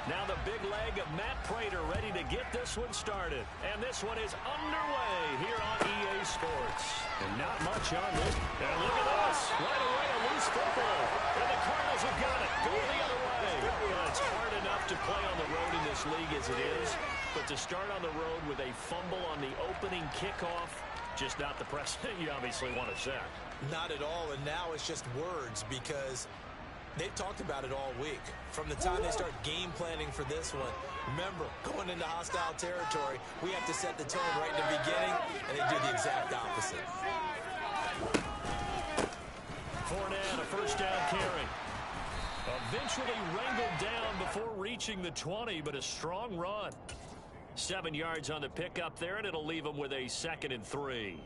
Now the big leg of Matt Prater ready to get this one started. And this one is underway here on EA Sports. And not much on this. And look at this. Right away, a loose football. And the Cardinals have got it. Going the other way. Well, it's hard enough to play on the road in this league as it is. But to start on the road with a fumble on the opening kickoff, just not the precedent you obviously want to set. Not at all, and now it's just words because they've talked about it all week. From the time they start game planning for this one, remember, going into hostile territory, we have to set the tone right in the beginning, and they do the exact opposite. Fournette, a first down carry. Eventually wrangled down before reaching the 20, but a strong run. 7 yards on the pickup there, and it'll leave them with a 2nd and 3.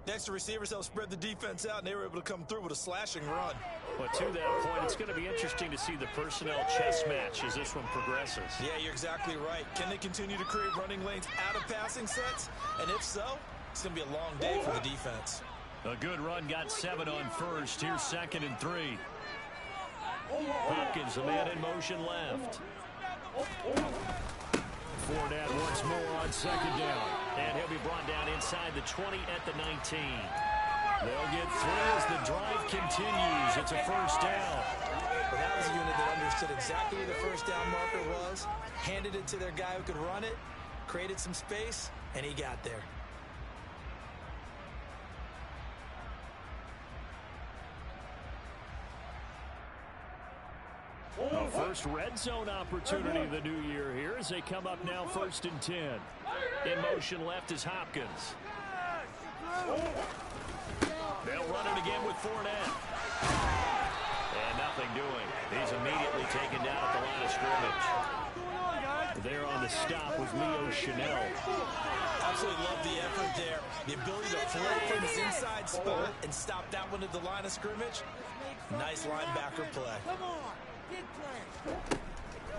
Next, the receivers helped spread the defense out, and they were able to come through with a slashing run. Well, to that point, it's going to be interesting to see the personnel chess match as this one progresses. Yeah, you're exactly right. Can they continue to create running lanes out of passing sets? And if so, it's going to be a long day for the defense. A good run, got 7 on first. Here's 2nd and 3. Hopkins, the man in motion left. Fournette once more on 2nd down. And he'll be brought down inside the 20 at the 19. They'll get 3 as the drive continues. It's a first down. Well, that was a unit that understood exactly where the first down marker was, handed it to their guy who could run it, created some space, and he got there. A first red zone opportunity of the new year here as they come up now 1st and 10. In motion left is Hopkins. They'll run it again with Fournette. And nothing doing. He's immediately taken down at the line of scrimmage. There on the stop was Leo Chanel. Absolutely love the effort there. The ability to float from his inside spot and stop that one at the line of scrimmage. Nice linebacker play.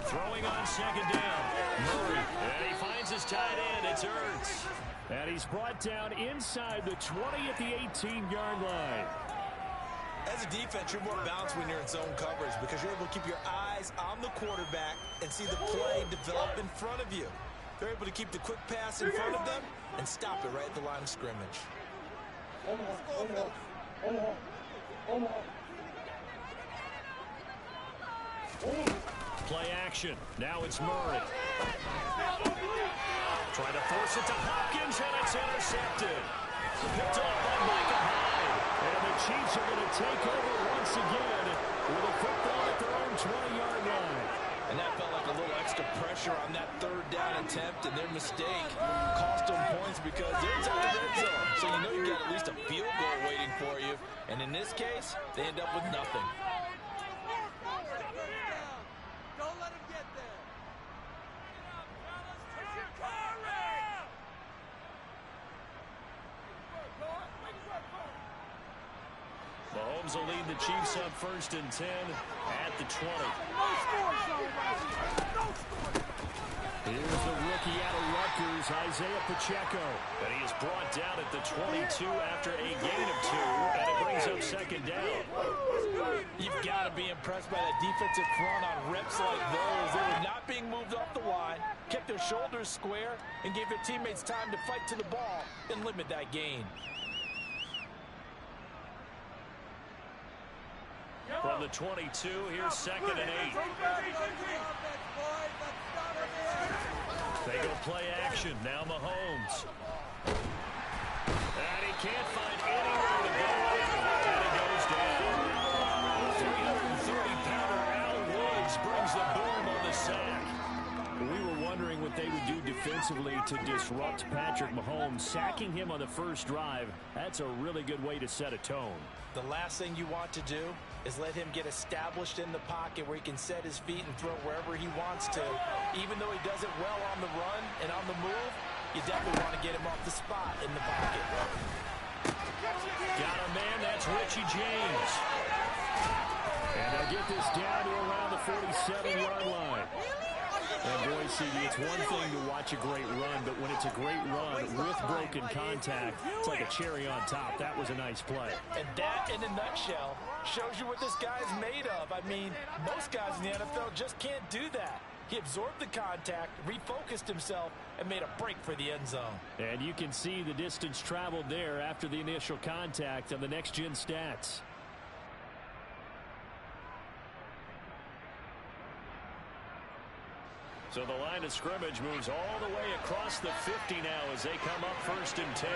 Throwing on 2nd down. Murray. And he finds his tight end. It's Ertz. And he's brought down inside the 20 at the 18-yard line. As a defense, you're more balanced when you're in zone coverage because you're able to keep your eyes on the quarterback and see the play develop in front of you. They're able to keep the quick pass in front of them and stop it right at the line of scrimmage. Play action. Now it's Murray. Trying to force it to Hopkins, and it's intercepted. Picked off by Micah Hyde. And the Chiefs are going to take over once again with a football at their own 20-yard line. And that felt like a little extra pressure on that 3rd down attempt, and their mistake cost them points because they're inside the red zone. So you know you got at least a field goal waiting for you. And in this case, they end up with nothing. Mahomes will lead the Chiefs up 1st and 10 at the 20. Here's the rookie out of Rutgers, Isaiah Pacheco. And he is brought down at the 22 after a gain of 2, and it brings up 2nd down. You've got to be impressed by that defensive front on reps like those. They were not being moved off the line, kept their shoulders square, and gave their teammates time to fight to the ball and limit that gain. From the 22, here's 2nd and 8. They go play action. Now Mahomes. And he can't find anywhere to go. And it goes down. 330-pounder Al Woods brings the boom on the sack. We were wondering what they would do defensively to disrupt Patrick Mahomes. Sacking him on the first drive, that's a really good way to set a tone. The last thing you want to do is let him get established in the pocket where he can set his feet and throw wherever he wants to. Even though he does it well on the run and on the move, you definitely want to get him off the spot in the pocket. Got a man, that's Richie James. And they'll get this down to around the 47-yard line. And boy, CD, it's one thing to watch a great run, but when it's a great run with broken contact, it's like a cherry on top. That was a nice play. And that, in a nutshell, shows you what this guy's made of. I mean, most guys in the NFL just can't do that. He absorbed the contact, refocused himself, and made a break for the end zone. And you can see the distance traveled there after the initial contact on the next-gen stats. So the line of scrimmage moves all the way across the 50 now as they come up 1st and 10.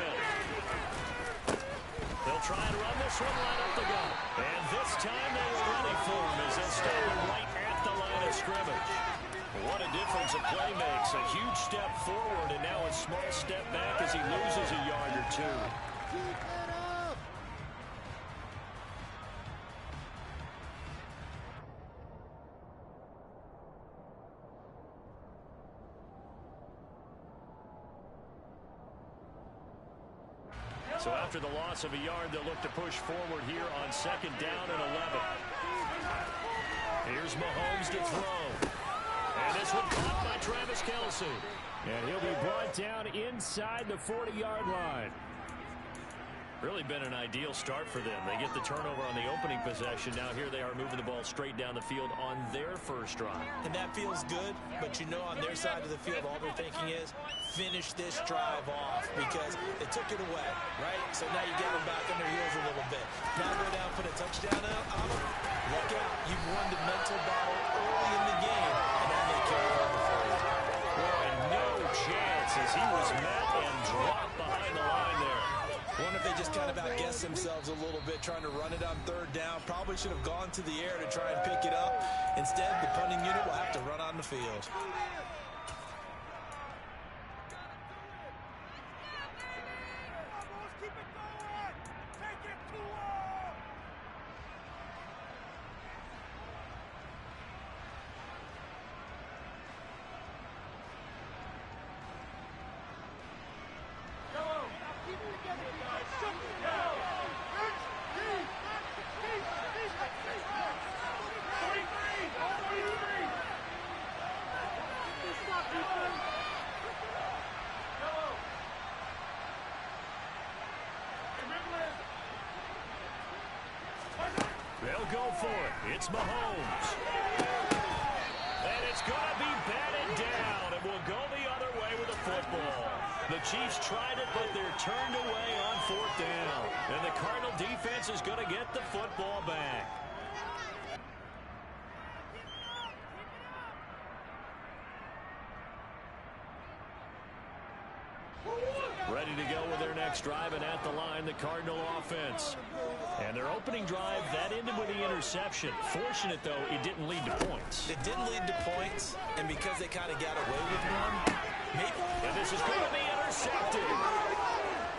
They'll try and run this one right up the gut. And this time they were ready for him as they stop him right at the line of scrimmage. What a difference a play makes. A huge step forward and now a small step back as he loses a yard or two. So after the loss of a yard, they'll look to push forward here on 2nd down and 11. Here's Mahomes to throw. And this one caught by Travis Kelce. And he'll be brought down inside the 40-yard line. Really been an ideal start for them. They get the turnover on the opening possession. Now here they are moving the ball straight down the field on their first drive. And that feels good, but you know on their side of the field all they're thinking is finish this drive off because they took it away, right? So now you get them back on their heels a little bit. Now go down, put a touchdown on them. Look out. You've won the mental battle early in the game, and that may carry over for you. Boy, no chance as he was met and dropped behind the line there. Wonder if they just kind of outguessed themselves a little bit trying to run it on 3rd down. Probably should have gone to the air to try and pick it up. Instead, the punting unit will have to run on the field. They'll go for it. It's Mahomes. And it's going to be batted down. It will go the other way with the football. The Chiefs tried it, but they're turned away on 4th down. And the Cardinal defense is going to get the football back. Ready to go with their next drive, and at the line, the Cardinal offense. And their opening drive, that ended with the interception. Fortunate, though, it didn't lead to points. It didn't lead to points, and because they kind of got away with one, maybe. And this is going to be intercepted.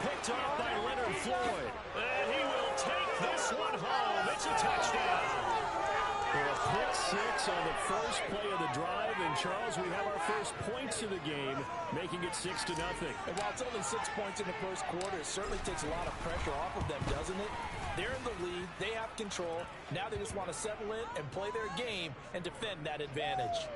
Picked off by Leonard Floyd. And he will take this one home. It's a touchdown. For a pick 6 on the first play of the drive. And, Charles, we have our first points of the game, making it 6-0. And while it's only 6 points in the first quarter, it certainly takes a lot of pressure off of them, doesn't it? They're in the lead. They have control. Now they just want to settle in and play their game and defend that advantage.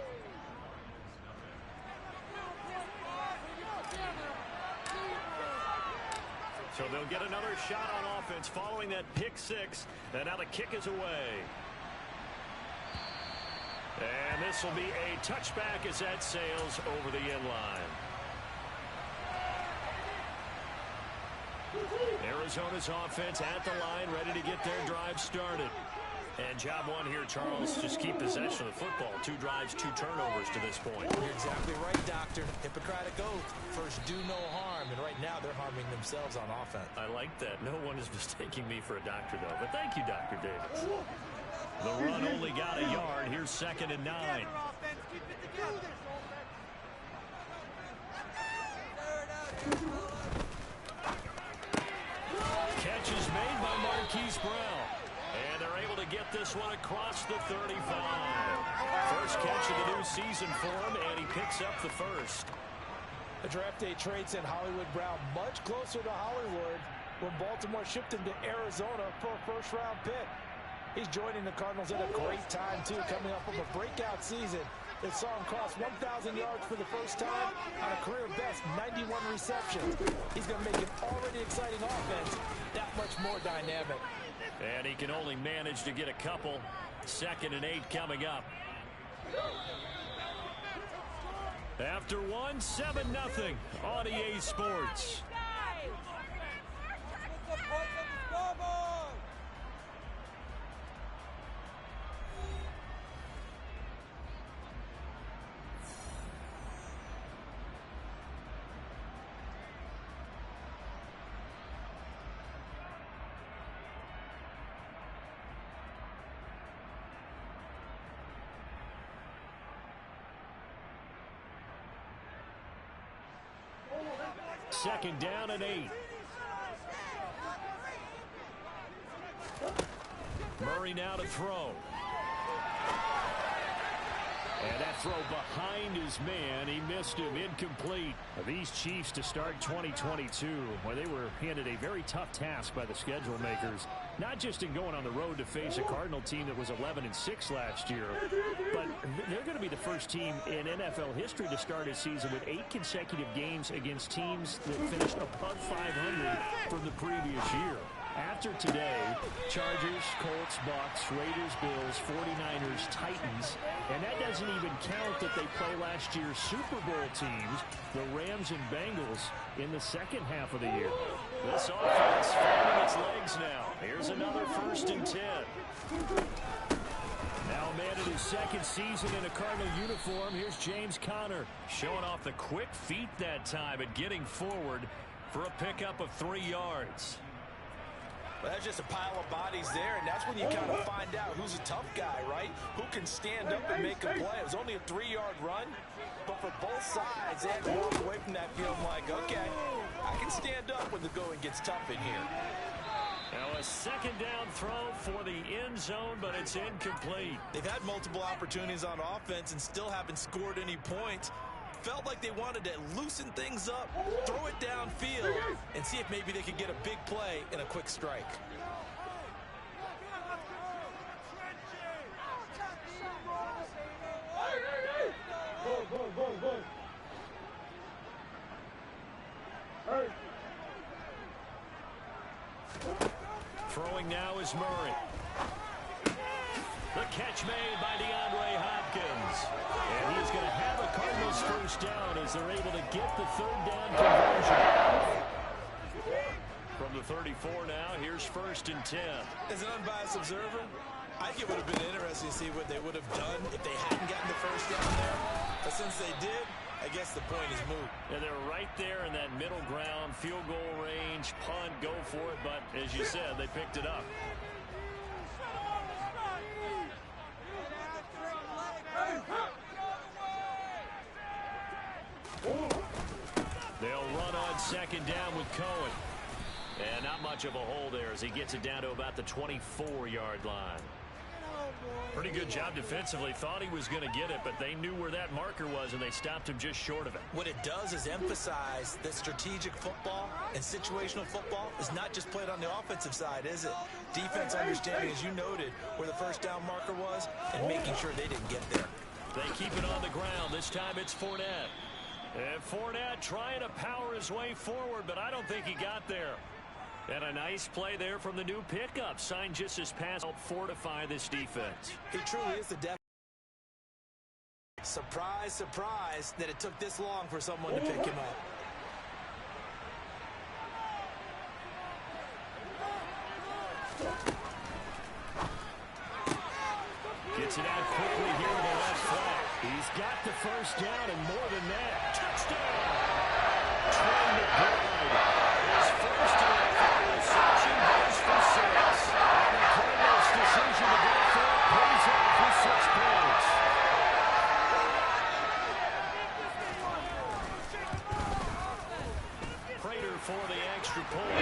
So they'll get another shot on offense following that pick 6. And now the kick is away. And this will be a touchback as that sails over the end line. Arizona's offense at the line, ready to get their drive started. And job one here, Charles, just keep possession of the football. 2 drives, 2 turnovers to this point. You're exactly right, Doctor. Hippocratic oath. First, do no harm. And right now, they're harming themselves on offense. I like that. No one is mistaking me for a doctor, though. But thank you, Dr. Davis. The run only got a yard. Here's 2nd and 9. Catch is made by Marquise Brown. And they're able to get this one across the 35. First catch of the new season for him, and he picks up the first. The draft day trade sent Hollywood Brown much closer to Hollywood when Baltimore shipped him to Arizona for a first-round pick. He's joining the Cardinals at a great time, too, coming up from a breakout season that saw him cross 1,000 yards for the first time on a career-best 91 receptions. He's going to make an already exciting offense that much more dynamic. And he can only manage to get a couple. 2nd and 8 coming up. After one, 7-0 on EA Sports. Second down and 8. Murray now to throw. And that throw behind his man. He missed him. Incomplete. These Chiefs to start 2022, where they were handed a very tough task by the schedule makers. Not just in going on the road to face a Cardinal team that was 11-6 last year, but they're going to be the first team in NFL history to start a season with 8 consecutive games against teams that finished above 500 from the previous year. After today, Chargers, Colts, Bucks, Raiders, Bills, 49ers, Titans, and that doesn't even count that they play last year's Super Bowl teams, the Rams and Bengals, in the second half of the year. This offense finding its legs now. Here's another 1st and 10. Now a man in his second season in a Cardinal uniform. Here's James Conner, showing off the quick feet that time and getting forward for a pickup of 3 yards. Well, that's just a pile of bodies there, and that's when you kind of find out who's a tough guy, right? Who can stand up and make a play. It was only a 3-yard run, but for both sides, they had to walk away from that field like, okay, I can stand up when the going gets tough in here. Now a second down throw for the end zone, but it's incomplete. They've had multiple opportunities on offense and still haven't scored any points. Felt like they wanted to loosen things up, throw it downfield, and see if maybe they could get a big play and a quick strike. Throwing now is Murray. The catch made by DeAndre Hopkins. And he's going to have a Cardinals first down as they're able to get the 3rd down conversion. From the 34 now, here's 1st and 10. As an unbiased observer, I think it would have been interesting to see what they would have done if they hadn't gotten the first down there. But since they did, I guess the point is moot. And they're right there in that middle ground, field goal range, punt, go for it. But as you said, they picked it up. They'll run on second down with Cohen. And not much of a hole there as he gets it down to about the 24-yard line. Pretty good job defensively. Thought he was going to get it, but they knew where that marker was, and they stopped him just short of it. What it does is emphasize that strategic football and situational football is not just played on the offensive side, is it? Defense understanding, as you noted, where the first down marker was and making sure they didn't get there. They keep it on the ground. This time it's Fournette. And Fournette trying to power his way forward, but I don't think he got there. And a nice play there from the new pickup. Signed just this pass help fortify this defense. He truly is the depth. Surprise, surprise that it took this long for someone to pick him up. Gets it out quickly here to the left flank. He's got the first down and more than that. Touchdown! Trying to glide. His first NFL reception goes for 6. And the Cardinals' decision to go for it pays off with 6 points. Prater for the extra point.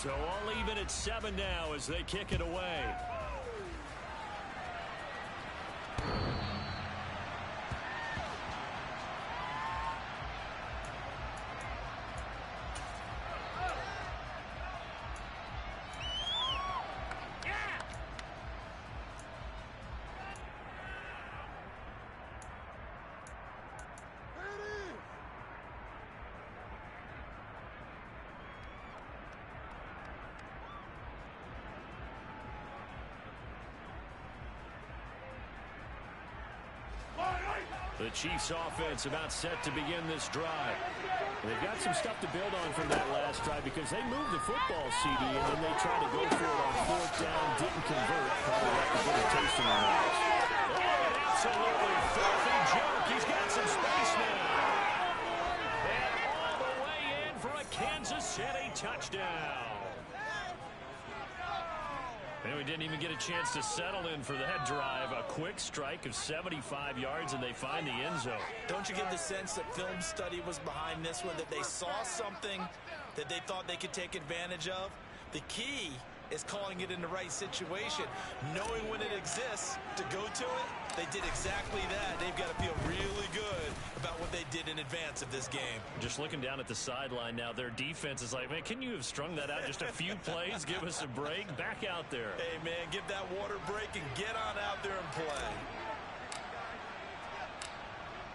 So all even at 7 now as they kick it away. The Chiefs offense about set to begin this drive. They've got some stuff to build on from that last drive because they moved the football, CD, and then they tried to go for it on 4th down, didn't convert. Probably left a good taste in their mouths. Oh, an absolutely filthy joke. He's got some space now. And all the way in for a Kansas City touchdown. And we didn't even get a chance to settle in for that drive. A quick strike of 75 yards, and they find the end zone. Don't you get the sense that film study was behind this one, that they saw something that they thought they could take advantage of? The key is calling it in the right situation, knowing when it exists to go to it. They did exactly that. They've got to feel really good about what they did in advance of this game. Just looking down at the sideline now, their defense is like, man, can you have strung that out just a few plays? Give us a break. Back out there. Hey, man, give that water break and get on out there and play.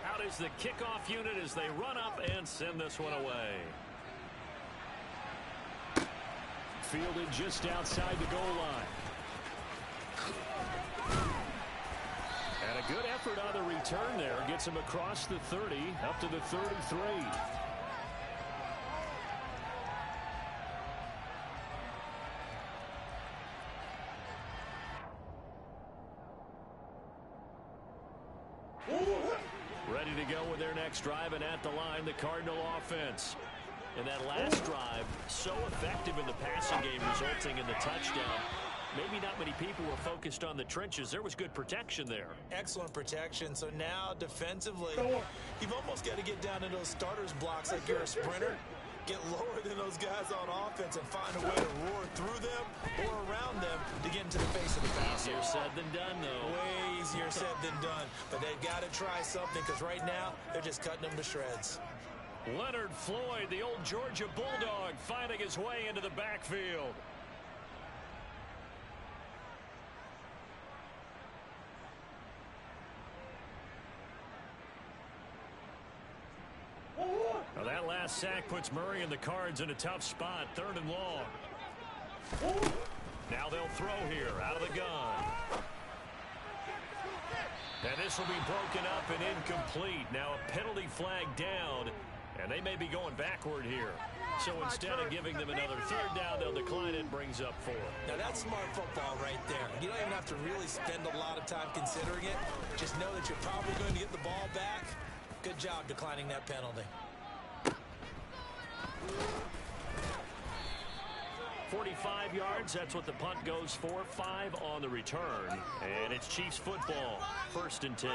Out is the kickoff unit as they run up and send this one away. Fielded just outside the goal line. And a good effort on the return there. Gets him across the 30, up to the 33. Ready to go with their next drive, and at the line, the Cardinal offense. And that last drive, so effective in the passing game, resulting in the touchdown. Maybe not many people were focused on the trenches. There was good protection there. Excellent protection. So now, defensively, you've almost got to get down to those starters blocks like you're a sprinter. Get lower than those guys on offense and find a way to roar through them or around them to get into the face of the passer. Easier said than done, though. Way easier said than done. But they've got to try something because right now, they're just cutting them to shreds. Leonard Floyd, the old Georgia Bulldog, finding his way into the backfield. Now that last sack puts Murray and the Cards in a tough spot, 3rd and long. Now they'll throw here out of the gun. And this will be broken up and incomplete. Now a penalty flag down, and they may be going backward here. So instead of giving them another 3rd down, they'll decline it, brings up 4. Now that's smart football right there. You don't even have to really spend a lot of time considering it. Just know that you're probably going to get the ball back. Good job declining that penalty. 45 yards, that's what the punt goes for. 5 on the return. And it's Chiefs football, 1st and 10.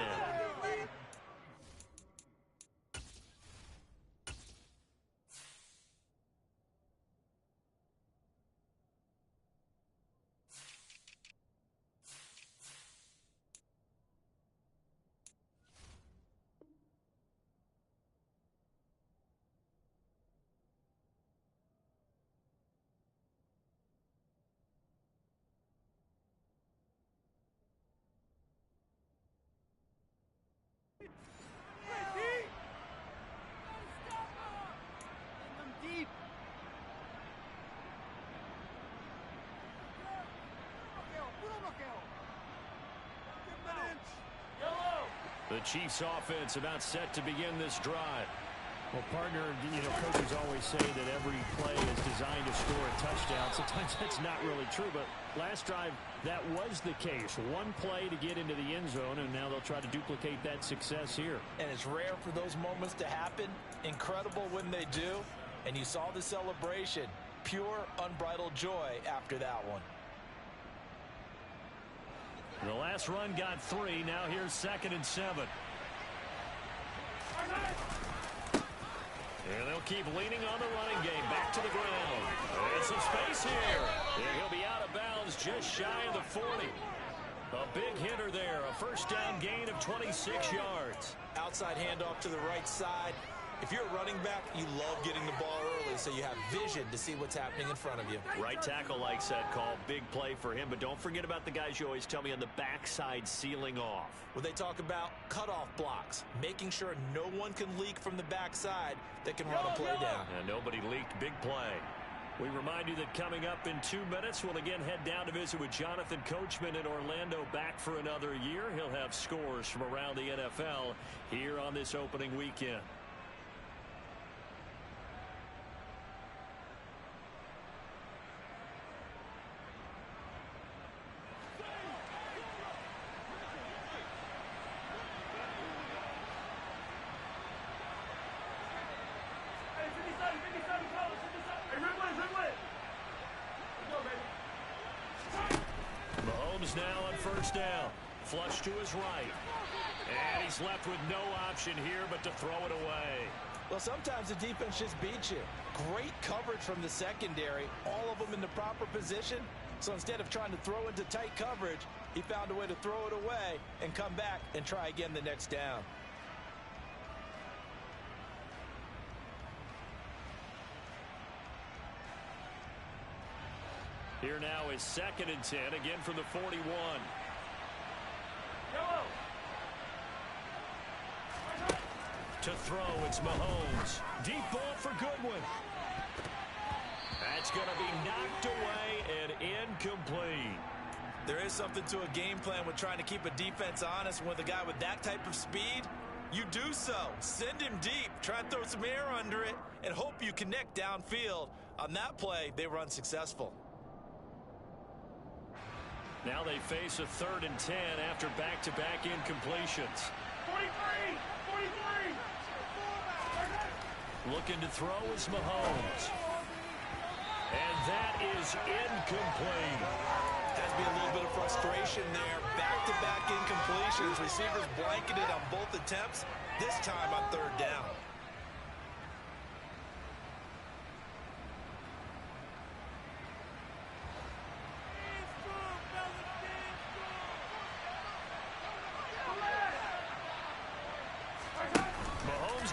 The Chiefs offense about set to begin this drive. Well, partner, coaches always say that every play is designed to score a touchdown. Sometimes that's not really true, but last drive, that was the case. One play to get into the end zone, and now they'll try to duplicate that success here. And it's rare for those moments to happen. Incredible when they do. And you saw the celebration. Pure, unbridled joy after that one. The last run got 3. Now here's 2nd and 7. And they'll keep leaning on the running game. Back to the ground. And some space here. And he'll be out of bounds just shy of the 40. A big hitter there. A first down gain of 26 yards. Outside handoff to the right side. If you're a running back, you love getting the ball early so you have vision to see what's happening in front of you. Right tackle likes that call. Big play for him. But don't forget about the guys you always tell me on the backside sealing off. When they talk about cutoff blocks, making sure no one can leak from the backside that can run a play down. And nobody leaked. Big play. We remind you that coming up in 2 minutes, we'll again head down to visit with Jonathan Coachman in Orlando, back for another year. He'll have scores from around the NFL here on this opening weekend. Now on first down. Flush to his right. And he's left with no option here but to throw it away. Well, sometimes the defense just beats you. Great coverage from the secondary. All of them in the proper position. So instead of trying to throw into tight coverage, he found a way to throw it away and come back and try again the next down. Here now is 2nd and 10, again from the 41. To throw, it's Mahomes. Deep ball for Goodwin. That's going to be knocked away and incomplete. There is something to a game plan with trying to keep a defense honest. With a guy with that type of speed, you do so. Send him deep. Try and throw some air under it and hope you connect downfield. On that play, they were unsuccessful. Now they face a 3rd and 10 after back-to-back incompletions. 43! Looking to throw is Mahomes. And that is incomplete. Has to be a little bit of frustration there. Back-to-back incompletions. Receivers blanketed on both attempts. This time on 3rd down.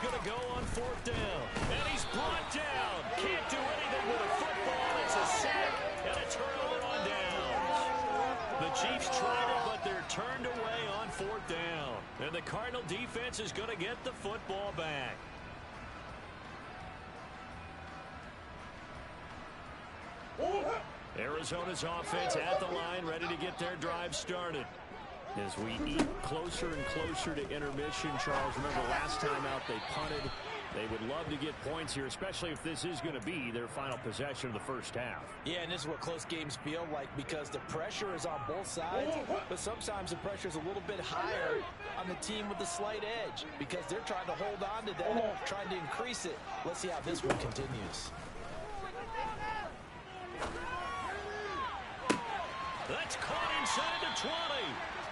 Going to go on 4th down. And he's brought down. Can't do anything with a football. It's a sack and a turnover on downs. The Chiefs tried it, but they're turned away on 4th down. And the Cardinal defense is going to get the football back. Arizona's offense at the line, ready to get their drive started. As we eat closer and closer to intermission, Charles, remember last time out they punted. They would love to get points here, especially if this is going to be their final possession of the first half. Yeah, and this is what close games feel like because the pressure is on both sides, but sometimes the pressure is a little bit higher on the team with the slight edge because they're trying to hold on to that, trying to increase it. Let's see how this one continues. That's caught inside the 20.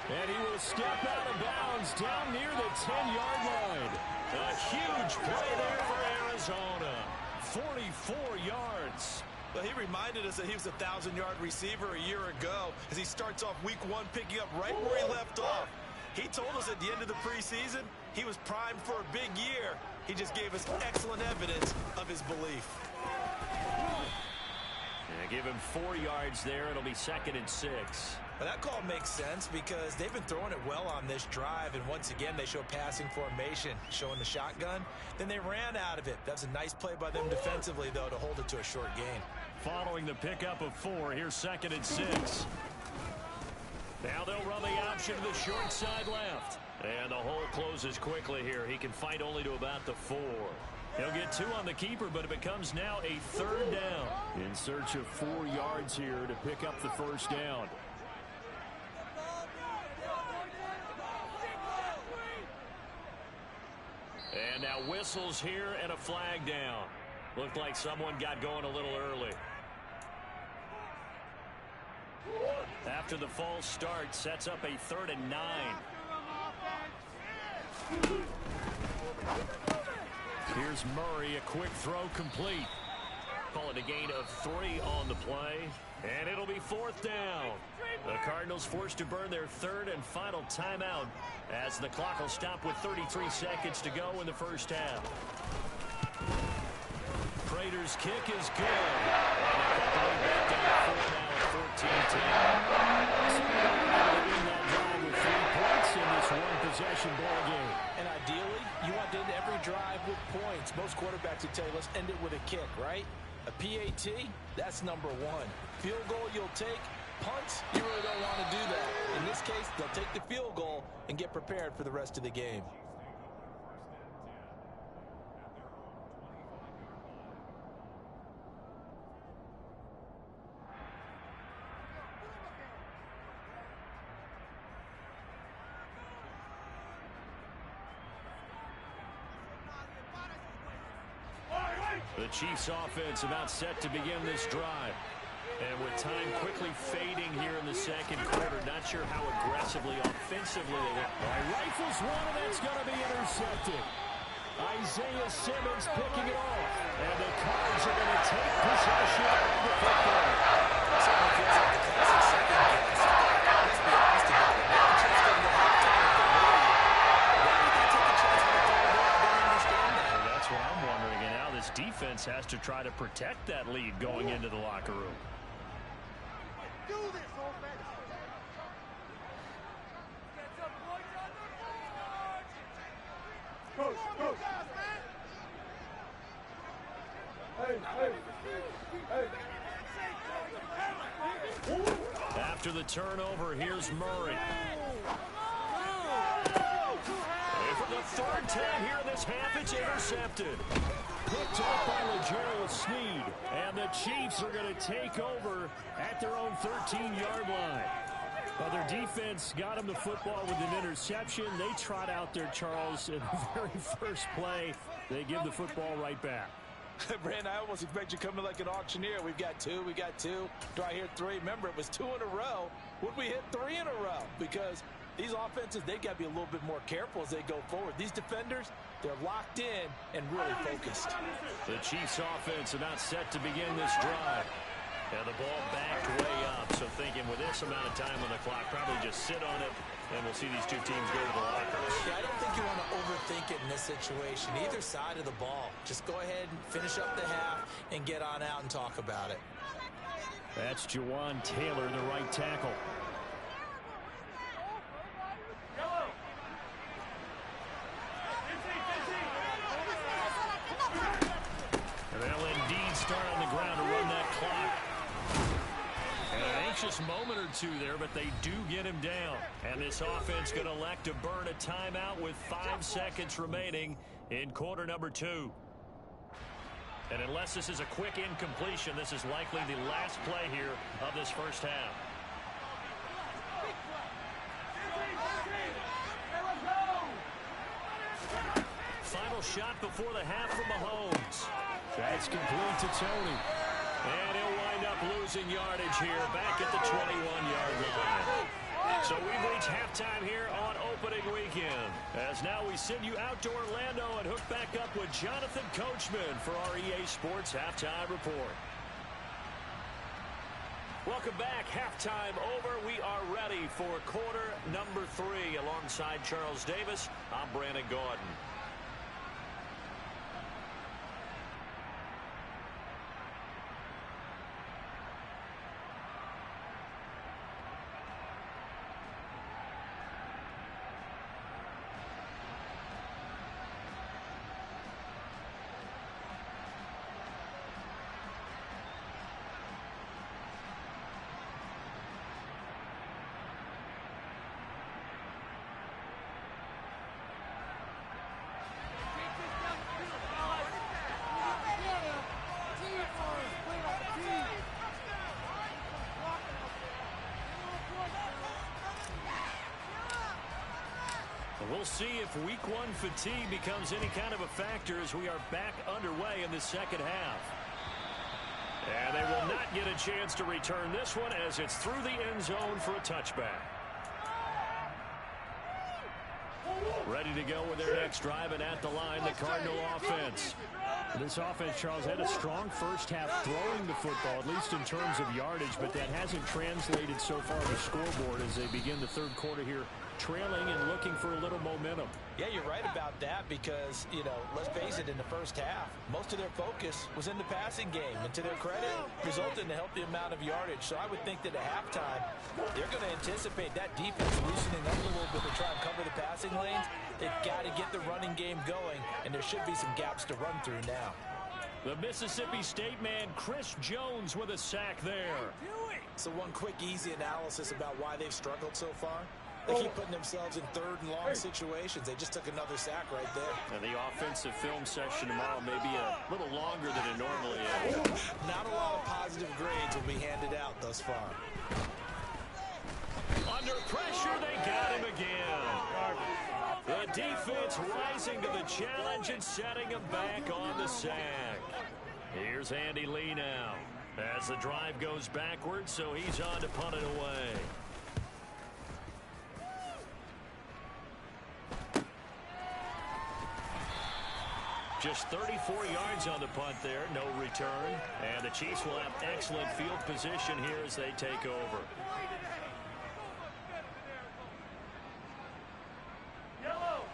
And he will step out of bounds down near the 10-yard line. A huge play there for Arizona. 44 yards. Well, he reminded us that he was a 1,000-yard receiver a year ago as he starts off week 1 picking up right where he left off. He told us at the end of the preseason he was primed for a big year. He just gave us excellent evidence of his belief. Yeah, give him 4 yards there. It'll be 2nd and 6. Well, that call makes sense because they've been throwing it well on this drive, and once again they show passing formation, showing the shotgun. Then they ran out of it. That's a nice play by them defensively, though, to hold it to a short gain. Following the pickup of 4, here's 2nd and 6. Now they'll run the option to the short side left. And the hole closes quickly here. He can fight only to about the 4. He'll get 2 on the keeper, but it becomes now a 3rd down. In search of 4 yards here to pick up the first down. And now whistles here and a flag down. Looked like someone got going a little early. After the false start, sets up a 3rd and 9. Here's Murray, a quick throw complete. Call it a gain of 3 on the play, and it'll be 4th down. The Cardinals forced to burn their 3rd and final timeout as the clock will stop with 33 seconds to go in the first half. Prater's kick is good. And they cut the lead back down to 4 now at 14-10. So they're able to win that drive with 3 points in this one-possession ball game. And ideally, you want to end every drive with points. Most quarterbacks would tell you, let's end it with a kick, right? A PAT, that's number 1. Field goal you'll take. Punts, you really don't want to do that. In this case, they'll take the field goal and get prepared for the rest of the game. The Chiefs offense about set to begin this drive. And with time quickly fading here in the second quarter, not sure how aggressively, offensively they will. Rifles one, and that's going to be intercepted. Isaiah Simmons picking it off. And the Cards are going to take possession of the football. Certainly feels like the classic second guess. Let's be honest about it. Not a chance to get the halftime with the lead. Why did they take a chance on the third down? I don't understand that. Well, that's what I'm wondering. And now this defense has to try to protect that lead going into the locker room. Do this, offense. Coach, coach. After the turnover, here's Murray. And for the 3rd time here in this half, it's intercepted. Picked off by L'Jarius Sneed. And the Chiefs are going to take over at their own 13-yard line. Well, their defense got them the football with an interception. They trot out there, Charles, in the very first play. They give the football right back. Brandon, I almost expect you coming like an auctioneer. We've got 2, we got 2. Do I hear 3? Remember, it was 2 in a row. Would we hit 3 in a row? Because these offenses, they got to be a little bit more careful as they go forward. These defenders, they're locked in and really focused. The Chiefs offense about set to begin this drive. And the ball backed way up. So thinking with this amount of time on the clock, probably just sit on it, and we'll see these two teams go to the lockers. Yeah, I don't think you want to overthink it in this situation. Either side of the ball. Just go ahead and finish up the half and get on out and talk about it. That's Jawan Taylor, the right tackle. And they'll indeed start on the ground to run that clock. And an anxious moment or two there, but they do get him down. And this offense going to elect to burn a timeout with 5 seconds remaining in quarter number 2. And unless this is a quick incompletion, this is likely the last play here of this first half. Final shot before the half from Mahomes. That's complete to Tony. And he'll wind up losing yardage here back at the 21-yard line. So we've reached halftime here on opening weekend. As now we send you out to Orlando and hook back up with Jonathan Coachman for our EA Sports Halftime Report. Welcome back. Halftime over. We are ready for quarter number 3. Alongside Charles Davis, I'm Brandon Gordon. We'll see if week 1 fatigue becomes any kind of a factor as we are back underway in the second half. And they will not get a chance to return this one as it's through the end zone for a touchback. Ready to go with their next drive, and at the line, the Cardinal offense. This offense, Charles, had a strong first half throwing the football, at least in terms of yardage, but that hasn't translated so far to the scoreboard as they begin the third quarter here, trailing and looking for a little momentum. Yeah, you're right about that because, you know, let's face it, in the first half, most of their focus was in the passing game. And to their credit, resulted in a healthy amount of yardage. So I would think that at halftime, they're going to anticipate that defense loosening up a little bit to try and cover the passing lanes. They've got to get the running game going, and there should be some gaps to run through now. The Mississippi State man, Chris Jones, with a sack there. So one quick, easy analysis about why they've struggled so far. They keep putting themselves in third and long situations. They just took another sack right there. And the offensive film session tomorrow may be a little longer than it normally is. Not a lot of positive grades will be handed out thus far. Under pressure, they got him again. The defense rising to the challenge and setting him back on the sack. Here's Andy Lee now. As the drive goes backwards, so he's on to punt it away. Just 34 yards on the punt there, no return. And the Chiefs will have excellent field position here as they take over. Yellow.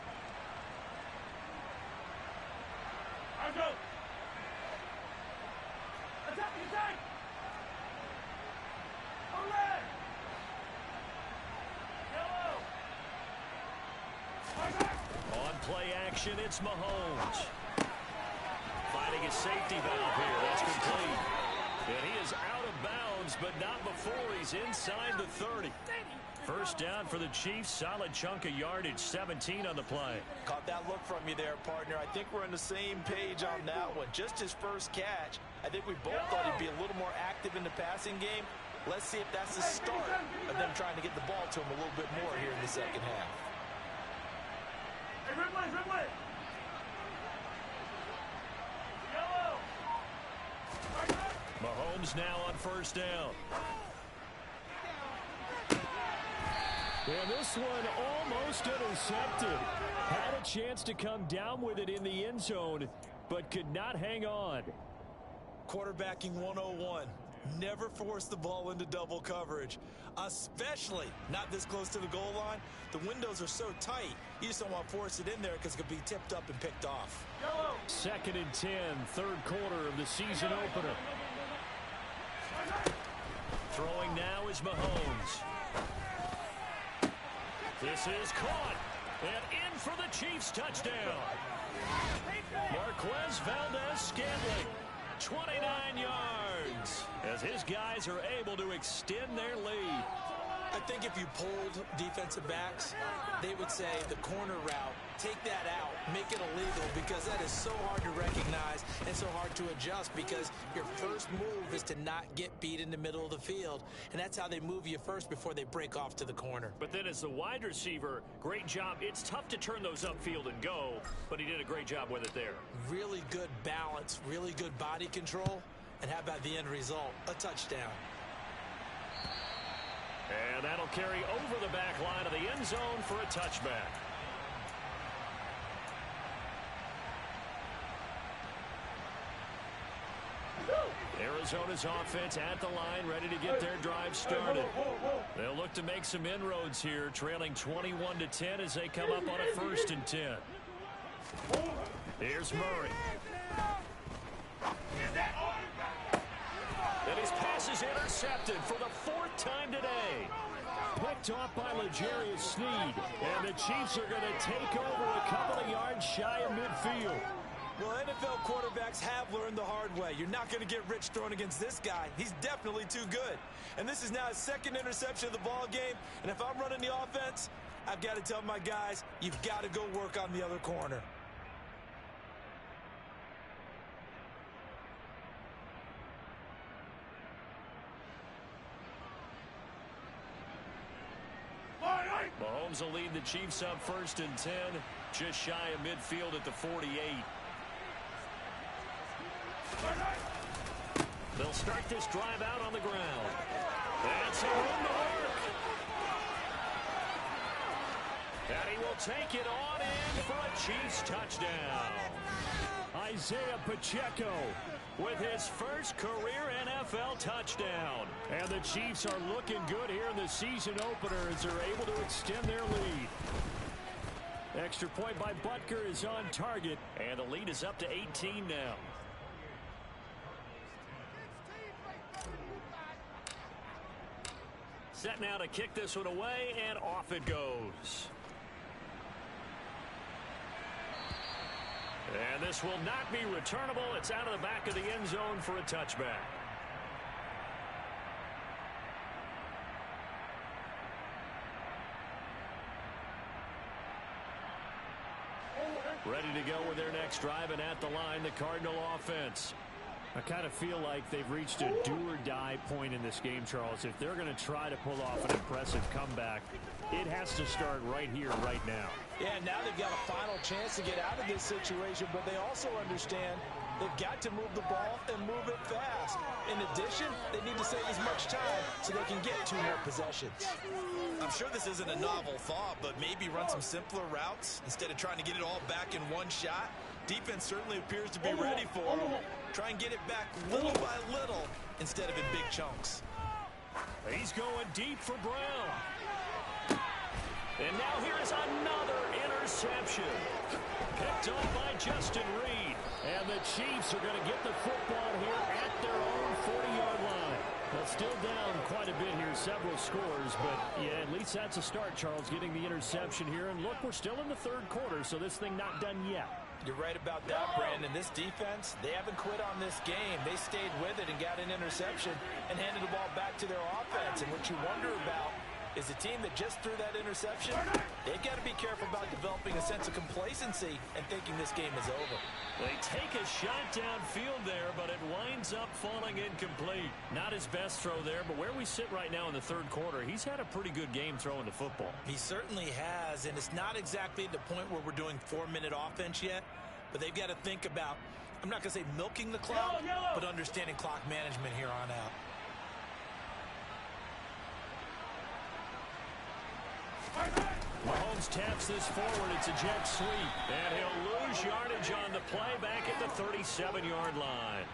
I'll go. Attack, attack. Ole. Yellow. On play action, it's Mahomes. Finding his safety valve here. That's complete. And he is out of bounds, but not before he's inside the 30. First down for the Chiefs. Solid chunk of yardage, 17 on the play. Caught that look from you there, partner. I think we're on the same page on that one. Just his first catch. I think we both thought he'd be a little more active in the passing game. Let's see if that's the start of them trying to get the ball to him a little bit more here in the second half. Hey, Ridley. Yellow. Mahomes now on first down. And this one almost intercepted. Had a chance to come down with it in the end zone, but could not hang on. Quarterbacking 101. Never force the ball into double coverage, especially not this close to the goal line. The windows are so tight, you just don't want to force it in there because it could be tipped up and picked off. Second and 10, third quarter of the season opener. Throwing now is Mahomes. This is caught and in for the Chiefs touchdown. Marquez Valdez-Scantling, 29 yards, as his guys are able to extend their lead. I think if you polled defensive backs, they would say the corner route, take that out, make it illegal, because that is so hard to recognize and so hard to adjust because your first move is to not get beat in the middle of the field, and that's how they move you first before they break off to the corner. But then as the wide receiver, great job. It's tough to turn those upfield and go, but he did a great job with it there. Really good balance, really good body control, and how about the end result? A touchdown. And that'll carry over the back line of the end zone for a touchback. Arizona's offense at the line, ready to get their drive started. They'll look to make some inroads here, trailing 21-10 as they come up on a 1st and 10. Here's Murray. And his pass is intercepted for the 4th time today. Picked off by L'Jarius Sneed. And the Chiefs are going to take over a couple of yards shy of midfield. Well, NFL quarterbacks have learned the hard way. You're not going to get rich throwing against this guy. He's definitely too good. And this is now his 2nd interception of the ball game. And if I'm running the offense, I've got to tell my guys, you've got to go work on the other corner. Mahomes will lead the Chiefs up 1st and 10, just shy of midfield at the 48. They'll start this drive out on the ground. That's a room to work. And he will take it on in for a Chiefs touchdown. Isaiah Pacheco with his first career NFL touchdown. And the Chiefs are looking good here in the season opener as they're able to extend their lead. Extra point by Butker is on target. And the lead is up to 18 now. Set now to kick this one away, and off it goes. And this will not be returnable. It's out of the back of the end zone for a touchback. Ready to go with their next drive, and at the line, the Cardinal offense. I kind of feel like they've reached a do-or-die point in this game, Charles. If they're going to try to pull off an impressive comeback, it has to start right here, right now. Yeah, now they've got a final chance to get out of this situation, but they also understand they've got to move the ball and move it fast. In addition, they need to save as much time so they can get 2 more possessions. I'm sure this isn't a novel thought, but maybe run some simpler routes instead of trying to get it all back in one shot. Defense certainly appears to be ready for them. Try and get it back little by little instead of in big chunks. He's going deep for Brown. And now here is another interception. Picked up by Justin Reed. And the Chiefs are going to get the football here at their own 40-yard line. Well, still down quite a bit here, several scores, but yeah, at least that's a start, Charles, getting the interception here. And look, we're still in the third quarter, so this thing not done yet. You're right about that, Brandon. This defense, they haven't quit on this game. They stayed with it and got an interception and handed the ball back to their offense. And what you wonder about is the team that just threw that interception, they've got to be careful about developing a sense of complacency and thinking this game is over. They take a shot downfield there, but it winds up falling incomplete. Not his best throw there, but where we sit right now in the third quarter, he's had a pretty good game throwing the football. He certainly has, and it's not exactly at the point where we're doing 4-minute offense yet, but they've got to think about, I'm not going to say milking the clock, but understanding clock management here on out. Mahomes taps this forward. It's a jet sweep. And he'll lose yardage on the play back at the 37-yard line.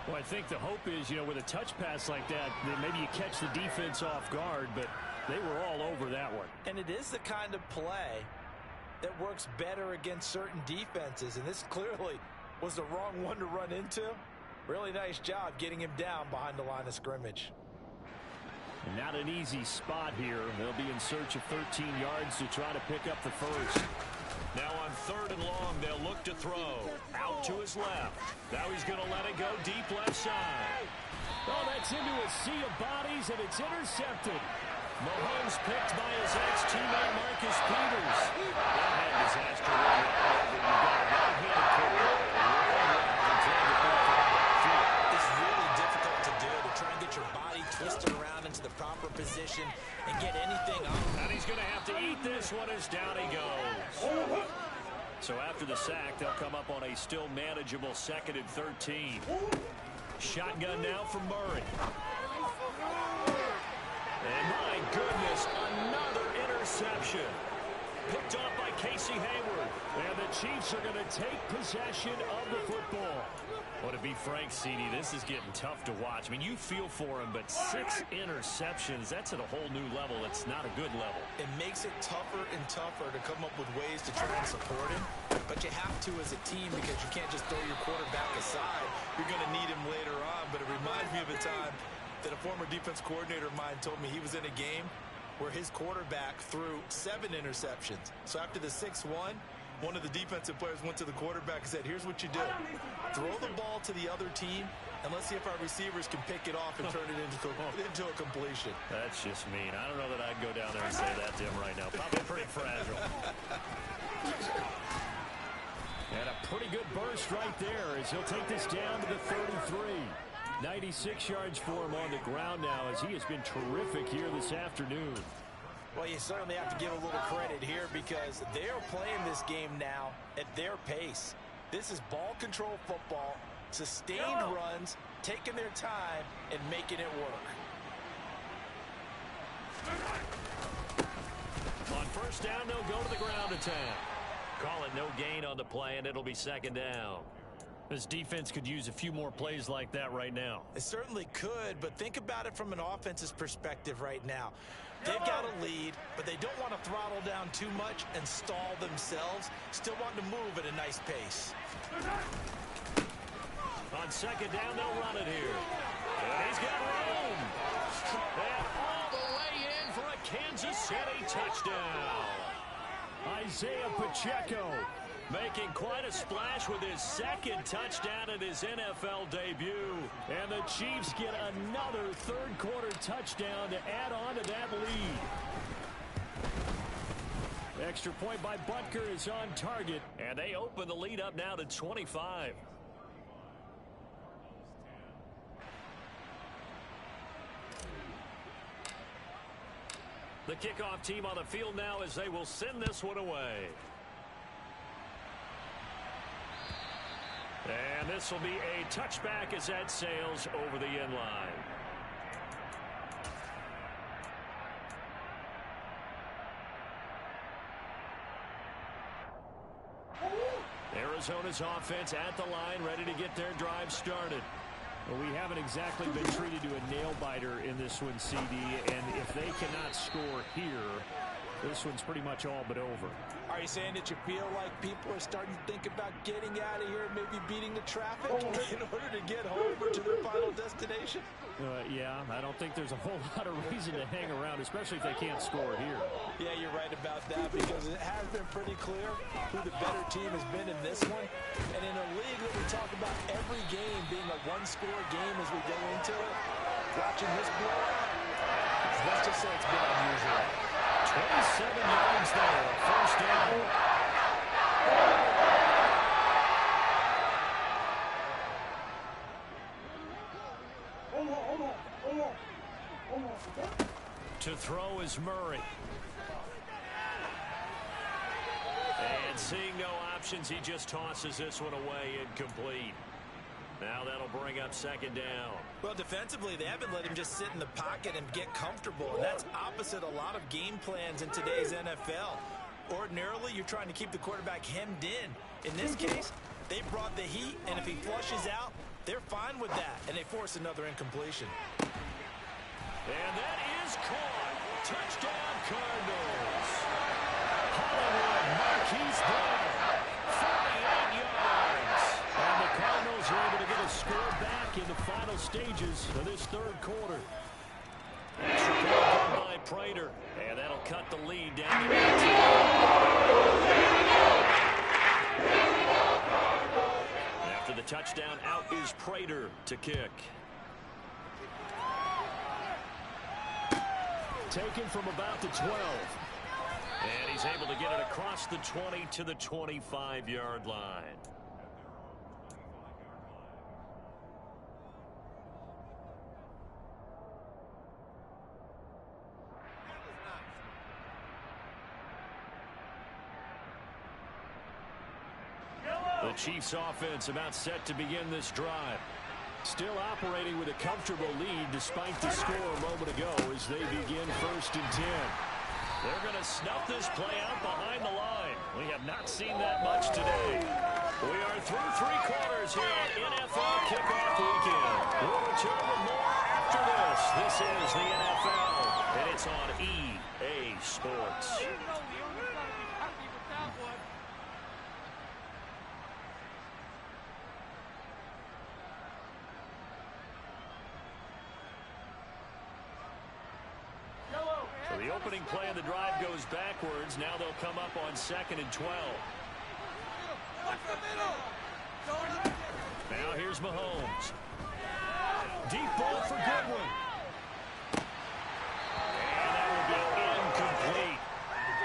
Well, I think the hope is, with a touch pass like that maybe you catch the defense off guard, but they were all over that one. And it is the kind of play that works better against certain defenses, and this clearly was the wrong one to run into. Really nice job getting him down behind the line of scrimmage. Not an easy spot here. They'll be in search of 13 yards to try to pick up the first. Now on 3rd and long, they'll look to throw. Out to his left. Now he's going to let it go deep left side. Oh, that's into a sea of bodies, and it's intercepted. Mahomes picked by his ex-teammate Marcus Peters. That disaster. You've got a right-handed It's really difficult to do, to try and get your body twisted around into the proper position and get anything up. And he's going to have to eat this one as down he goes. So after the sack, they'll come up on a still manageable 2nd and 13. Shotgun now from Murray. And my goodness, another interception. Picked off by Casey Hayward. And the Chiefs are going to take possession of the football. Well, to be frank, CD, this is getting tough to watch. I mean, you feel for him, but 6 interceptions, that's at a whole new level. It's not a good level. It makes it tougher and tougher to come up with ways to try and support him. But you have to as a team because you can't just throw your quarterback aside. You're going to need him later on. But it reminds me of a time that a former defense coordinator of mine told me he was in a game where his quarterback threw 7 interceptions. So after the 6th one of the defensive players went to the quarterback and said, here's what you do. Throw the ball to the other team, and let's see if our receivers can pick it off and turn it into a completion. That's just mean. I don't know that I'd go down there and say that to him right now. Probably pretty fragile. And a pretty good burst right there as he'll take this down to the 33. 96 yards for him on the ground now as he has been terrific here this afternoon. Well, you certainly have to give a little credit here because they're playing this game now at their pace. This is ball control football, sustained runs, taking their time, and making it work. On 1st first down, they'll go to the ground attack. Call it no gain on the play, and it'll be second down. This defense could use a few more plays like that right now. It certainly could, but think about it from an offense's perspective right now. They've got a lead, but they don't want to throttle down too much and stall themselves. Still want to move at a nice pace. On second down, they'll run it here. And he's got room. And all the way in for a Kansas City touchdown. Isaiah Pacheco making quite a splash with his second touchdown at his NFL debut. And the Chiefs get another third-quarter touchdown to add on to that lead. Extra point by Butker is on target. And they open the lead up now to 25. The kickoff team on the field now as they will send this one away. And this will be a touchback as that sails over the end line. Arizona's offense at the line, ready to get their drive started. Well, we haven't exactly been treated to a nail-biter in this one, CD, and if they cannot score here, this one's pretty much all but over. Are you saying that you feel like people are starting to think about getting out of here, maybe beating the traffic in order to get home or to their final destination? Yeah, I don't think there's a whole lot of reason to hang around, especially if they can't score here. Yeah, you're right about that because it has been pretty clear who the better team has been in this one. And in a league that we talk about every game being a one-score game as we go into it, watching this blowout, let's just say it's been unusual. 27 yards there, first down. To throw is Murray. And seeing no options, he just tosses this one away incomplete. Now that'll bring up second down. Well, defensively, they haven't let him just sit in the pocket and get comfortable. And that's opposite a lot of game plans in today's NFL. Ordinarily, you're trying to keep the quarterback hemmed in. In this case, they brought the heat, and if he flushes out, they're fine with that, and they force another incompletion. And that is caught. Touchdown, Cardinals. Hollywood, Marquise Brown, 48 yards. And the Cardinals are able to get a score back in the final stages of this third quarter. Extra point by Prater. And that'll cut the lead down to 18. After the touchdown, out is Prater to kick. Taken from about the 12. And he's able to get it across the 20 to the 25-yard line. The Chiefs offense about set to begin this drive. Still operating with a comfortable lead despite the score a moment ago as they begin 1st and 10. They're going to snuff this play out behind the line. We have not seen that much today. We are through 3 quarters here on NFL Kickoff Weekend. We'll return with more after this. This is the NFL, and it's on EA Sports. The opening play of the drive goes backwards. Now they'll come up on 2nd and 12. Now here's Mahomes. Deep ball for Goodwin. And that will be incomplete.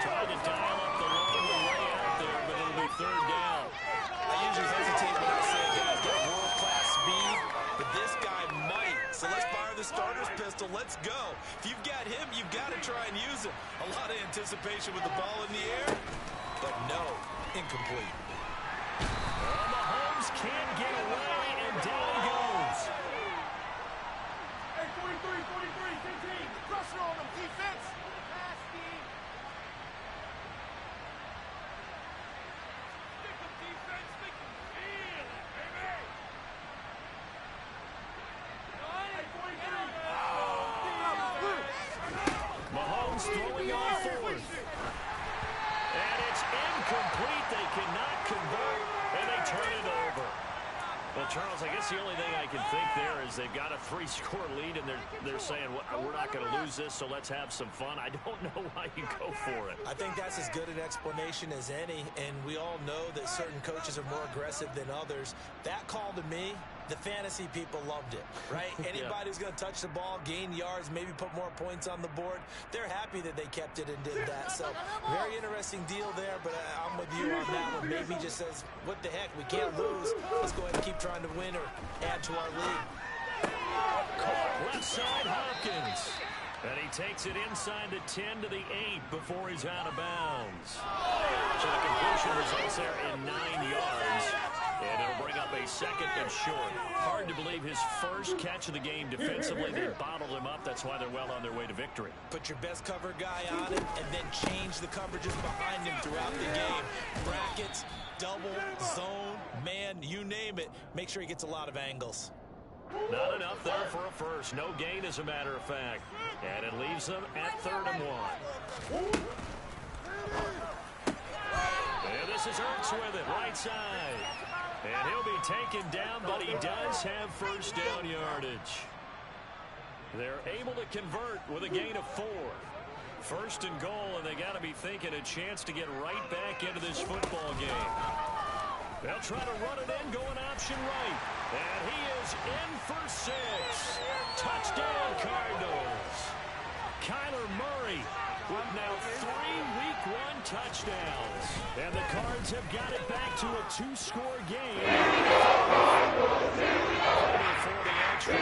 Tried to dial up the long way out there, but it'll be 3rd down. I usually hesitate when I say a guy's got world-class speed, but this guy might. So let's fire the starter's pistol. Let's go. If you've got him, you've got to try and use him. A lot of anticipation with the ball in the air, but no, incomplete. Well, Mahomes can't get away, and down he goes. Hey, 43, 15. Pressure on them, defense. Charles, I guess the only thing I can think there is they've got a 3-score lead, and they're saying, well, we're not going to lose this, so let's have some fun. I don't know why you go for it. I think that's as good an explanation as any, and we all know that certain coaches are more aggressive than others. That call to me, the fantasy people loved it, right? Anybody who's going to touch the ball, gain yards, maybe put more points on the board, they're happy that they kept it and did that. So very interesting deal there, but I'm with you on that one. Maybe just says, what the heck, we can't lose. Let's go ahead and keep trying to win or add to our lead. Caught left side, Hopkins. And he takes it inside the 10 to the 8 before he's out of bounds. So the completion results there in 9 yards. And it'll bring up a 2nd and short. Hard to believe his first catch of the game defensively. They bottled him up. That's why they're well on their way to victory. Put your best cover guy on him and then change the coverages behind him throughout the game. Brackets, double, zone, man, you name it. Make sure he gets a lot of angles. Not enough there for a first. No gain, as a matter of fact. And it leaves them at 3rd and 1. And this is Ertz with it, right side. And he'll be taken down, but he does have first down yardage. They're able to convert with a gain of 4. 1st and goal, and they got to be thinking a chance to get right back into this football game. They'll try to run it in, going option right. And he is in for 6. Touchdown, Cardinals. Kyler Murray with now 3 Week 1 touchdowns. And the Cards have got it back to a 2-score game. For the extra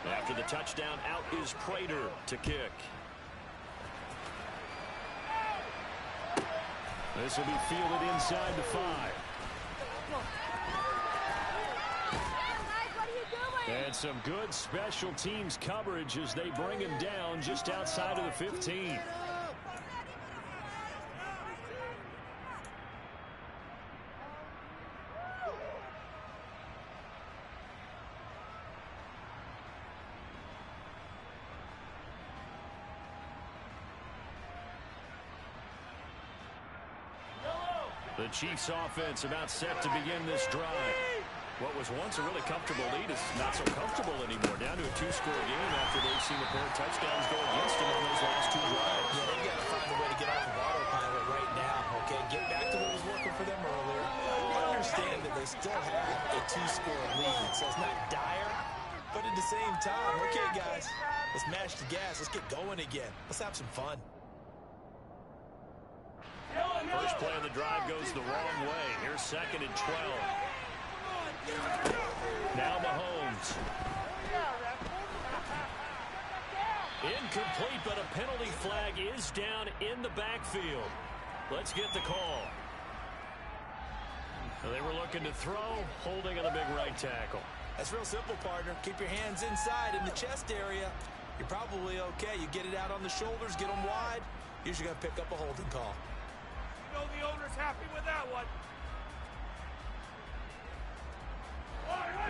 after the touchdown, out is Prater to kick. This will be fielded inside the 5. And some good special teams coverage as they bring him down just outside of the 15. The Chiefs offense about set to begin this drive. What was once a really comfortable lead is not so comfortable anymore. Down to a 2-score game after they've seen a pair of touchdowns go against them in those last 2 drives. Yeah, they've got to find a way to get off of autopilot right now, okay? Get back to what was working for them earlier. Understand that they still have a 2-score lead, so it's not dire, but at the same time, okay, guys, let's mash the gas. Let's get going again. Let's have some fun. First play of the drive goes the wrong way. Here's 2nd and 12. Now Mahomes. Incomplete, but a penalty flag is down in the backfield. Let's get the call. They were looking to throw, holding on the big right tackle. That's real simple, partner. Keep your hands inside in the chest area. You're probably okay. You get it out on the shoulders, get them wide. Usually going to pick up a holding call. You know the owner's happy with that one.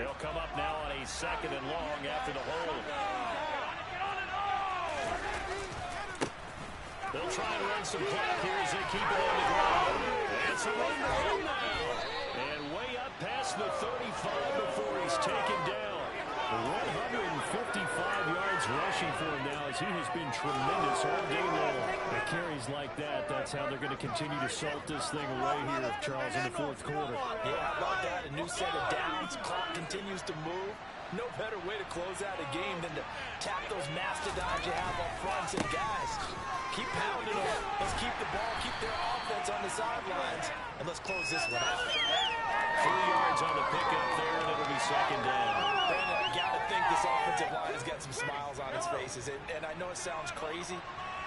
They'll come up now on a 2nd and long after the hold. They'll try and run some clock here as they keep it on the ground. And some run now. And way up past the 35 before he's taken down. 155 yards rushing for him now as he has been tremendous all game long. The carries like that, that's how they're going to continue to salt this thing away here, Charles, in the 4th quarter. Yeah, how about that? A new set of downs. Clock continues to move. No better way to close out a game than to tap those mastodons you have up front and say, guys, keep pounding them. Let's keep the ball, keep their offense on the sidelines, and let's close this one out. 3 yards on the pickup there, and it'll be 2nd down. Brandon, I got to think this offensive line has got some smiles on its faces, and I know it sounds crazy,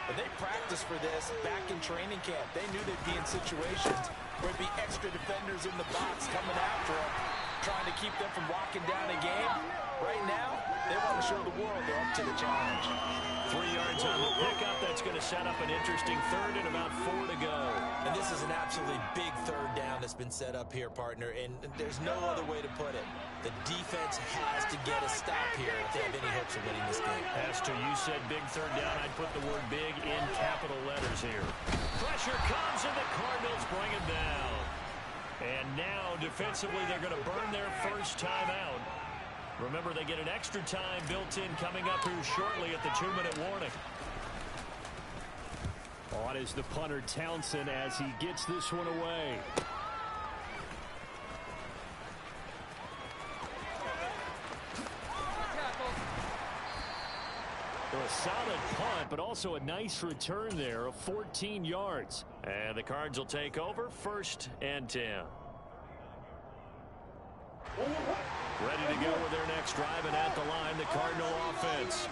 but they practiced for this back in training camp. They knew they'd be in situations where there'd be extra defenders in the box coming after them. trying to keep them from locking down a game. Right now, they want to show the world they're up to the challenge. 3 yards on the pickup. That's going to set up an interesting third and about 4 to go. And this is an absolutely big third down that's been set up here, partner, and there's no other way to put it. The defense has to get a stop here if they have any hopes of winning this game. As to you said big third down, I'd put the word big in capital letters here. Pressure comes, and the Cardinals bring it down. And now, defensively, they're going to burn their first time out. Remember, they get an extra time built in coming up here shortly at the 2-minute warning. On is the punter, Townsend, as he gets this one away. A solid punt, but also a nice return there of 14 yards. And the Cards will take over 1st and 10. Ready to go with their next drive, and at the line, the Cardinal offense.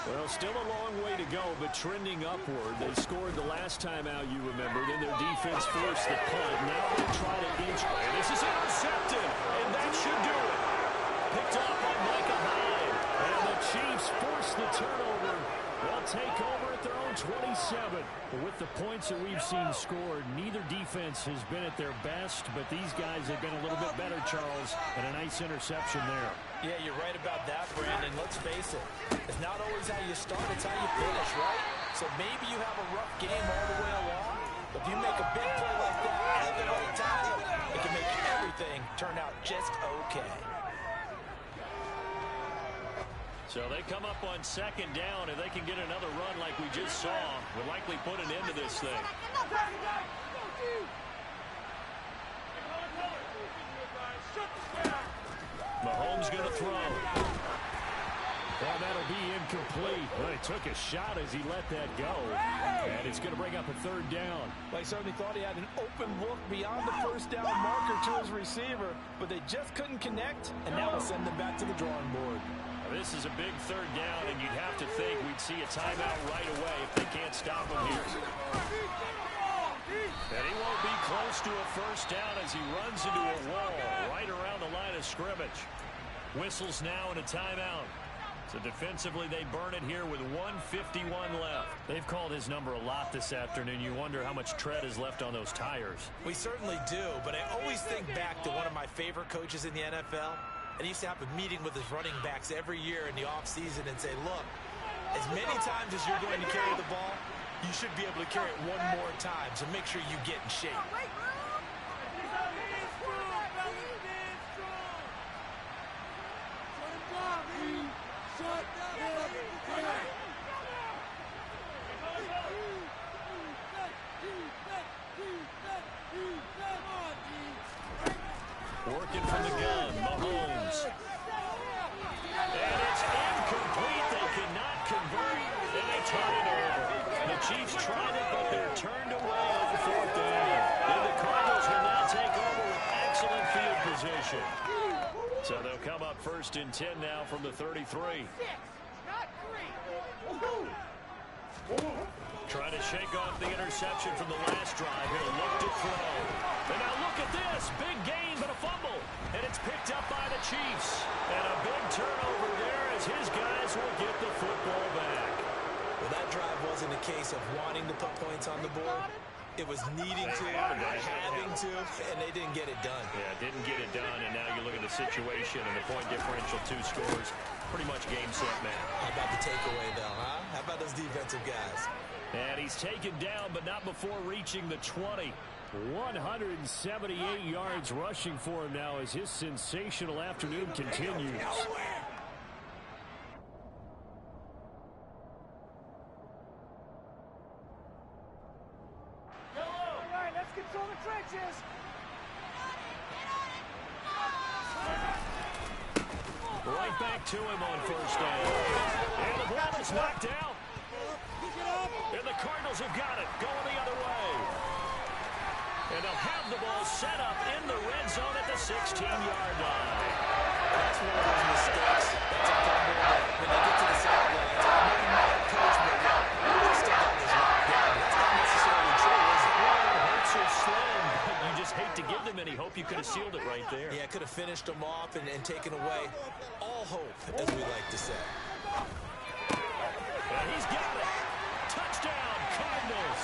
Well, still a long way to go, but trending upward. They scored the last time out, you remember. Then their defense forced the punt. Now they try to inch. This is intercepted, and that should do it. Picked up on Micah Hyde. And the Chiefs force the turnover. They'll take over at their own 27. But with the points that we've seen scored, neither defense has been at their best, but these guys have been a little bit better, Charles, and a nice interception there. Yeah, you're right about that, Brandon. Let's face it. It's not always how you start, it's how you finish, right? So maybe you have a rough game all the way along, but if you make a big play like that at the right time, it can make everything turn out just okay. So they come up on 2nd down. If they can get another run like we just saw, we'll likely put an end to this thing. Mahomes going to throw. Well, that'll be incomplete. Well, he took a shot as he let that go. And it's going to bring up a 3rd down. Well, he certainly thought he had an open look beyond the 1st down marker to his receiver, but they just couldn't connect, and now we'll send them back to the drawing board. This is a big 3rd down, and you'd have to think we'd see a timeout right away if they can't stop him here. And he won't be close to a 1st down as he runs into a wall right around the line of scrimmage. Whistles now and a timeout. So defensively, they burn it here with 1:51 left. They've called his number a lot this afternoon. You wonder how much tread is left on those tires. We certainly do, but I always think back to one of my favorite coaches in the NFL. And he used to have a meeting with his running backs every year in the offseason and say, look, as many times as you're going to carry the ball, you should be able to carry it one more time, so make sure you get in shape. Working from the gun, Mahomes. And it's incomplete. They cannot convert, and they turn it over. The Chiefs tried it, but they're turned away on 4th down. And the Cardinals will now take over with excellent field position. So they'll come up 1st and 10 now from the 33. Trying to shake off the interception from the last drive. He'll look to throw. And now look at this. Big gain, but a fumble. And it's picked up by the Chiefs. And a big turnover there as his guys will get the football back. Well, that drive wasn't a case of wanting to put points on the board. It was needing to, having to, and they didn't get it done. Yeah, didn't get it done, and now you look at the situation and the point differential, 2 scores, pretty much game, set, match. How about the takeaway, though, huh? How about those defensive guys? And he's taken down, but not before reaching the 20. 178 yards rushing for him now as his sensational afternoon continues. Right back to him on 1st down. And the ball is knocked out. And the Cardinals have got it, going the other way. And they'll have the ball set up in the red zone at the 16-yard line. That's one of those mistakes. That's a fumble that when they get to the sidelines, I know you might have coached me well. They still got this locked down. That's not necessarily true, is it? Well, hurts are slim, but you just hate to give them any hope. You could have sealed it right there. Yeah, could have have finished them off and taken away all hope, as we like to say. And he's got it. Touchdown, Cardinals.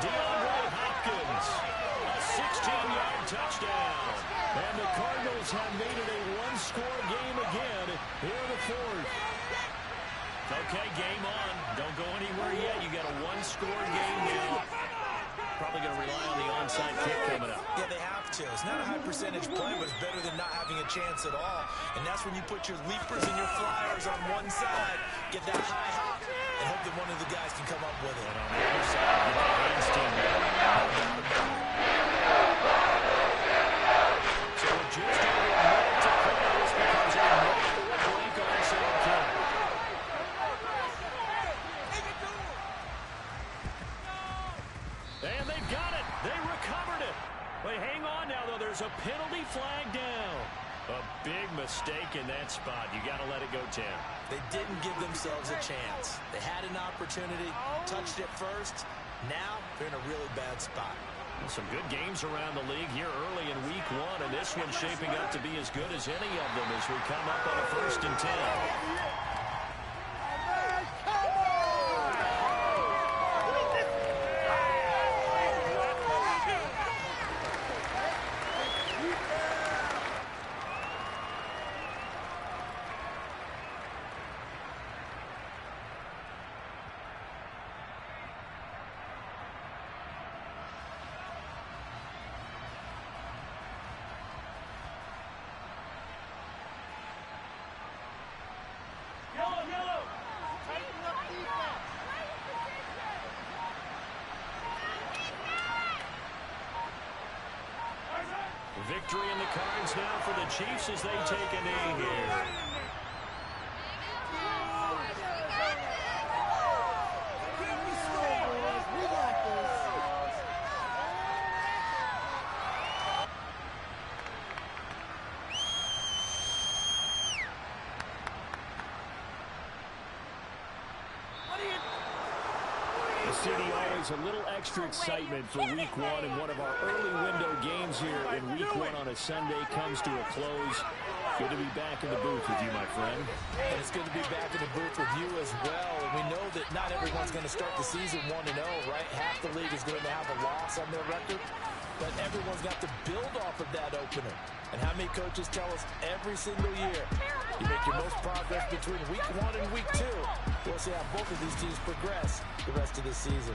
DeAndre Hopkins, a 16-yard touchdown. And the Cardinals have made it a one-score game again here in the fourth. Okay, game on. Don't go anywhere yet. You got a one-score game now. Probably going to rely on the onside kick coming up. Yeah, they have to. It's not a high-percentage play, but it's better than not having a chance at all. And that's when you put your leapers and your flyers on one side, get that high hop, and hope that one of the guys can come up with it. And on the other side, get the hands team there. So we're just over a minute to play this because of a blank onside kick. And they've got it. They recovered it. But hang on now, though. There's a penalty flag down. A big mistake in that spot. You got to let it go, Tim. They didn't give themselves a chance. They had an opportunity, touched it first. Now they're in a really bad spot. Some good games around the league here early in week one, and this one's shaping up to be as good as any of them as we come up on a 1st and 10. Victory in the cards now for the Chiefs as they take a knee here. A little extra excitement for week one, and one of our early window games here in week one on a Sunday comes to a close. Good to be back in the booth with you, my friend. And it's good to be back in the booth with you as well. And we know that not everyone's going to start the season 1-0, right? Half the league is going to have a loss on their record. But everyone's got to build off of that opener. And how many coaches tell us every single year, you make your most progress between week 1 and week 2. We'll see how both of these teams progress the rest of the season.